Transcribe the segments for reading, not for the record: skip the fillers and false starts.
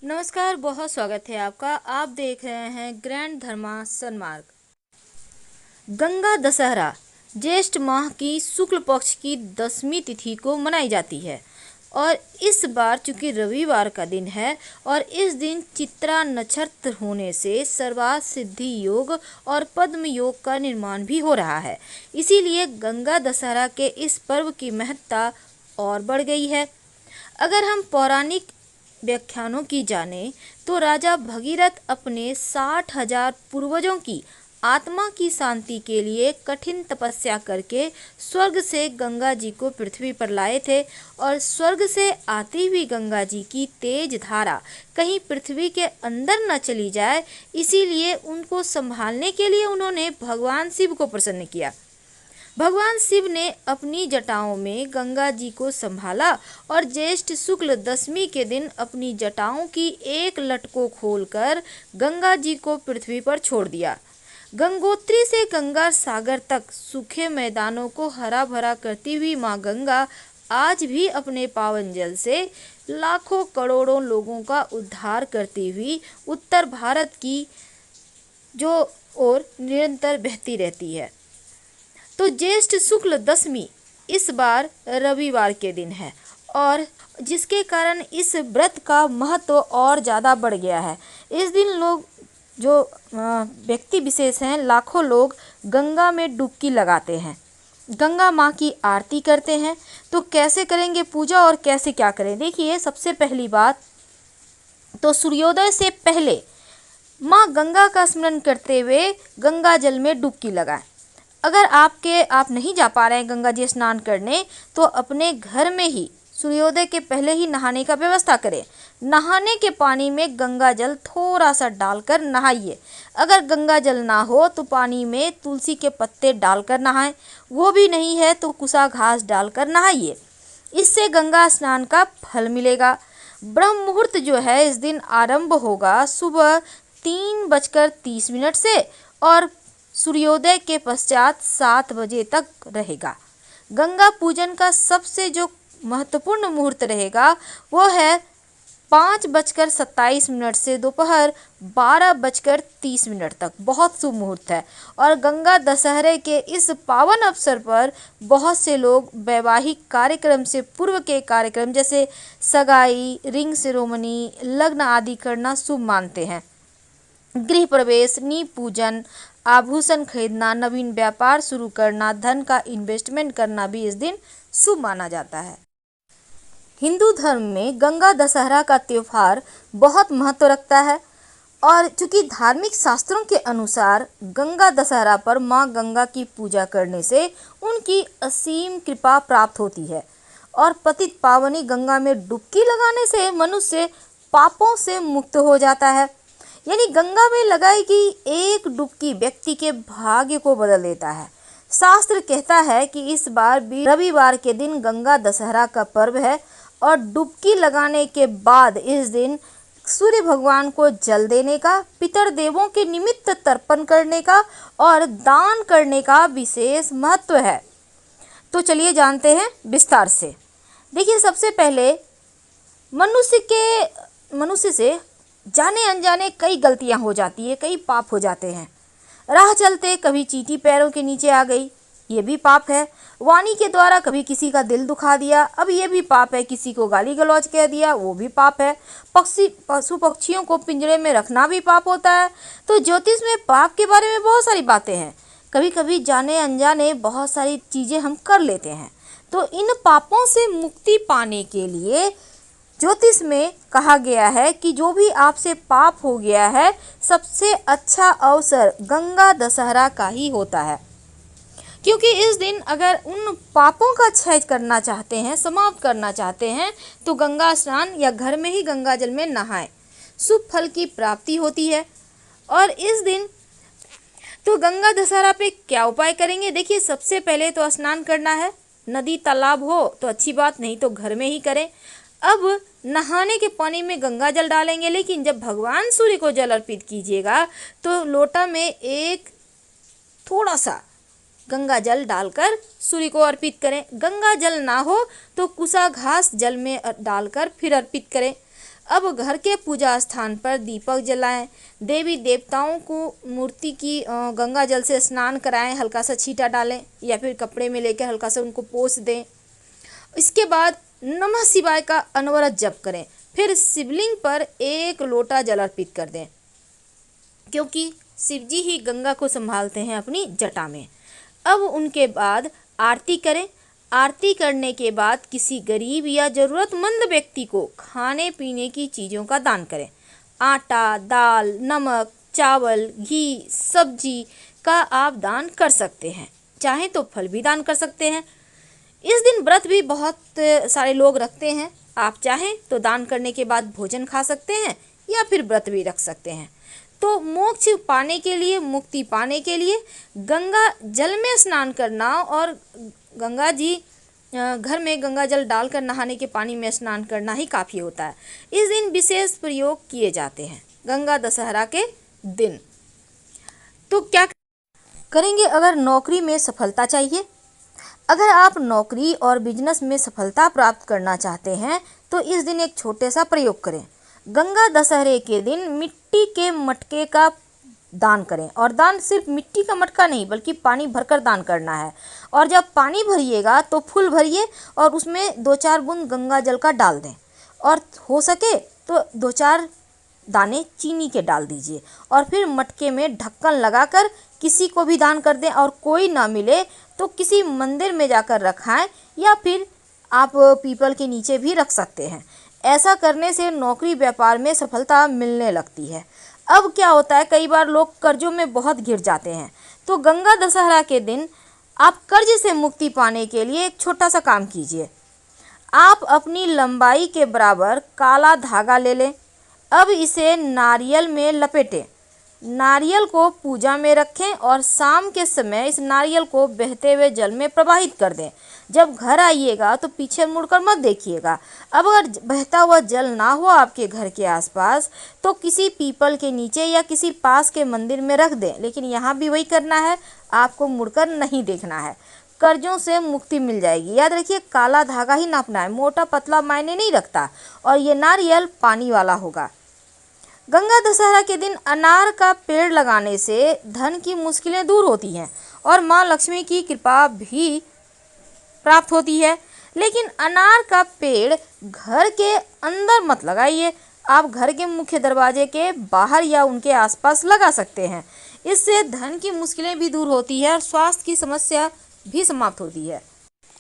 नमस्कार, बहुत स्वागत है आपका। आप देख रहे हैं ग्रैंड धर्मा सन्मार्ग। गंगा दशहरा ज्येष्ठ माह की शुक्ल पक्ष की 10वीं तिथि को मनाई जाती है और इस बार चूंकि रविवार का दिन है और इस दिन चित्रा नक्षत्र होने से सर्वार्थ सिद्धि योग और पद्म योग का निर्माण भी हो रहा है। इसीलिए गंगा दशहरा के इस पर्व की महत्ता और बढ़ गई है। अगर हम पौराणिक व्याख्यानों की जाने तो राजा भगीरथ अपने 60,000 पूर्वजों की आत्मा की शांति के लिए कठिन तपस्या करके स्वर्ग से गंगा जी को पृथ्वी पर लाए थे और स्वर्ग से आती हुई गंगा जी की तेज धारा कहीं पृथ्वी के अंदर न चली जाए, इसीलिए उनको संभालने के लिए उन्होंने भगवान शिव को प्रसन्न किया। भगवान शिव ने अपनी जटाओं में गंगा जी को संभाला और ज्येष्ठ शुक्ल 10वीं के दिन अपनी जटाओं की एक लट को खोलकर गंगा जी को पृथ्वी पर छोड़ दिया। गंगोत्री से गंगा सागर तक सूखे मैदानों को हरा भरा करती हुई मां गंगा आज भी अपने पावन जल से लाखों करोड़ों लोगों का उद्धार करती हुई उत्तर भारत की जो ओर निरंतर बहती रहती है। तो ज्येष्ठ शुक्ल 10वीं इस बार रविवार के दिन है और जिसके कारण इस व्रत का महत्व और ज़्यादा बढ़ गया है। इस दिन लोग जो व्यक्ति विशेष हैं, लाखों लोग गंगा में डुबकी लगाते हैं, गंगा माँ की आरती करते हैं। तो कैसे करेंगे पूजा और कैसे क्या करें, देखिए सबसे पहली बात तो सूर्योदय से पहले माँ गंगा का स्मरण करते हुए गंगा जल में डुबकी लगाएं। अगर आप नहीं जा पा रहे हैं गंगा जी स्नान करने तो अपने घर में ही सूर्योदय के पहले ही नहाने का व्यवस्था करें। नहाने के पानी में गंगा जल थोड़ा सा डालकर नहाइए। अगर गंगा जल ना हो तो पानी में तुलसी के पत्ते डालकर नहाएं, वो भी नहीं है तो कुसा घास डालकर नहाइए। इससे गंगा स्नान का फल मिलेगा। ब्रह्म मुहूर्त जो है इस दिन आरंभ होगा सुबह 3:30 से और सूर्योदय के पश्चात 7 बजे तक रहेगा। गंगा पूजन का सबसे जो महत्वपूर्ण मुहूर्त रहेगा वो है 5:27 से दोपहर 12:30 तक, बहुत शुभ मुहूर्त है। और गंगा दशहरे के इस पावन अवसर पर बहुत से लोग वैवाहिक कार्यक्रम से पूर्व के कार्यक्रम जैसे सगाई, रिंग सेरोमनी, लग्न आदि करना शुभ मानते हैं। गृह प्रवेश, नींव पूजन, आभूषण खरीदना, नवीन व्यापार शुरू करना, धन का इन्वेस्टमेंट करना भी इस दिन शुभ माना जाता है। हिंदू धर्म में गंगा दशहरा का त्योहार बहुत महत्व रखता है और चूंकि धार्मिक शास्त्रों के अनुसार गंगा दशहरा पर मां गंगा की पूजा करने से उनकी असीम कृपा प्राप्त होती है और पतित पावनी गंगा में डुबकी लगाने से मनुष्य पापों से मुक्त हो जाता है। यानी गंगा में लगाई गई एक डुबकी व्यक्ति के भाग्य को बदल देता है। शास्त्र कहता है कि इस बार भी रविवार के दिन गंगा दशहरा का पर्व है और डुबकी लगाने के बाद इस दिन सूर्य भगवान को जल देने का, पितर देवों के निमित्त तर्पण करने का और दान करने का विशेष महत्व है। तो चलिए जानते हैं विस्तार से। देखिए सबसे पहले मनुष्य से जाने अनजाने कई गलतियां हो जाती है, कई पाप हो जाते हैं। राह चलते कभी चींटी पैरों के नीचे आ गई, ये भी पाप है। वाणी के द्वारा कभी किसी का दिल दुखा दिया, अब ये भी पाप है। किसी को गाली गलौज कह दिया, वो भी पाप है। पशु पक्षियों को पिंजरे में रखना भी पाप होता है। तो ज्योतिष में पाप के बारे में बहुत सारी बातें हैं। कभी कभी जाने अनजाने बहुत सारी चीज़ें हम कर लेते हैं। तो इन पापों से मुक्ति पाने के लिए ज्योतिष में कहा गया है कि जो भी आपसे पाप हो गया है, सबसे अच्छा अवसर गंगा दशहरा का ही होता है। क्योंकि इस दिन अगर उन पापों का क्षय करना चाहते हैं, समाप्त करना चाहते हैं, तो गंगा स्नान या घर में ही गंगा जल में नहाएं, शुभ फल की प्राप्ति होती है। और इस दिन तो गंगा दशहरा पे क्या उपाय करेंगे, देखिए सबसे पहले तो स्नान करना है। नदी तालाब हो तो अच्छी बात, नहीं तो घर में ही करें। अब नहाने के पानी में गंगा जल डालेंगे, लेकिन जब भगवान सूर्य को जल अर्पित कीजिएगा तो लोटा में एक थोड़ा सा गंगा जल डालकर सूर्य को अर्पित करें। गंगा जल ना हो तो कुसा घास जल में डालकर फिर अर्पित करें। अब घर के पूजा स्थान पर दीपक जलाएं, देवी देवताओं को मूर्ति की गंगा जल से स्नान कराएं, हल्का सा छींटा डालें या फिर कपड़े में लेकर हल्का सा उनको पोंछ दें। इसके बाद नमः शिवाय का अनवरत जप करें, फिर शिवलिंग पर 1 लोटा जल अर्पित कर दें, क्योंकि शिवजी ही गंगा को संभालते हैं अपनी जटा में। अब उनके बाद आरती करें। आरती करने के बाद किसी गरीब या ज़रूरतमंद व्यक्ति को खाने पीने की चीज़ों का दान करें। आटा, दाल, नमक, चावल, घी, सब्जी का आप दान कर सकते हैं। चाहें तो फल भी दान कर सकते हैं। इस दिन व्रत भी बहुत सारे लोग रखते हैं। आप चाहें तो दान करने के बाद भोजन खा सकते हैं या फिर व्रत भी रख सकते हैं। तो मोक्ष पाने के लिए, मुक्ति पाने के लिए गंगा जल में स्नान करना और गंगा जी घर में गंगा जल डालकर नहाने के पानी में स्नान करना ही काफ़ी होता है। इस दिन विशेष प्रयोग किए जाते हैं गंगा दशहरा के दिन। तो क्या करेंगे अगर नौकरी में सफलता चाहिए? अगर आप नौकरी और बिजनेस में सफलता प्राप्त करना चाहते हैं तो इस दिन एक छोटे सा प्रयोग करें। गंगा दशहरे के दिन मिट्टी के मटके का दान करें, और दान सिर्फ मिट्टी का मटका नहीं बल्कि पानी भरकर दान करना है। और जब पानी भरिएगा तो फुल भरिए और उसमें 2-4 बूंद गंगा जल का डाल दें, और हो सके तो 2-4 दाने चीनी के डाल दीजिए, और फिर मटके में ढक्कन लगाकर किसी को भी दान कर दें। और कोई ना मिले तो किसी मंदिर में जाकर रखाएं या फिर आप पीपल के नीचे भी रख सकते हैं। ऐसा करने से नौकरी व्यापार में सफलता मिलने लगती है। अब क्या होता है, कई बार लोग कर्जों में बहुत घिर जाते हैं। तो गंगा दशहरा के दिन आप कर्ज से मुक्ति पाने के लिए एक छोटा सा काम कीजिए। आप अपनी लंबाई के बराबर काला धागा ले लें। अब इसे नारियल में लपेटें, नारियल को पूजा में रखें और शाम के समय इस नारियल को बहते हुए जल में प्रवाहित कर दें। जब घर आइएगा तो पीछे मुड़कर मत देखिएगा। अब अगर बहता हुआ जल ना हो आपके घर के आसपास तो किसी पीपल के नीचे या किसी पास के मंदिर में रख दें, लेकिन यहाँ भी वही करना है, आपको मुड़कर नहीं देखना है। कर्जों से मुक्ति मिल जाएगी। याद रखिए, काला धागा ही नापना है, मोटा पतला मायने नहीं रखता, और ये नारियल पानी वाला होगा। गंगा दशहरा के दिन अनार का पेड़ लगाने से धन की मुश्किलें दूर होती हैं और माँ लक्ष्मी की कृपा भी प्राप्त होती है। लेकिन अनार का पेड़ घर के अंदर मत लगाइए, आप घर के मुख्य दरवाजे के बाहर या उनके आसपास लगा सकते हैं। इससे धन की मुश्किलें भी दूर होती है और स्वास्थ्य की समस्या भी समाप्त होती है।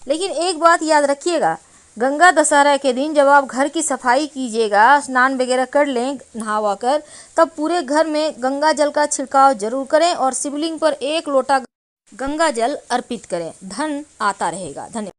लेकिन एक बात याद रखिएगा, गंगा दशहरा के दिन जब आप घर की सफाई कीजिएगा, स्नान वगैरह कर लें नहावा कर, तब पूरे घर में गंगा जल का छिड़काव जरूर करें और शिवलिंग पर 1 लोटा गंगा जल अर्पित करें। धन आता रहेगा। धन्यवाद।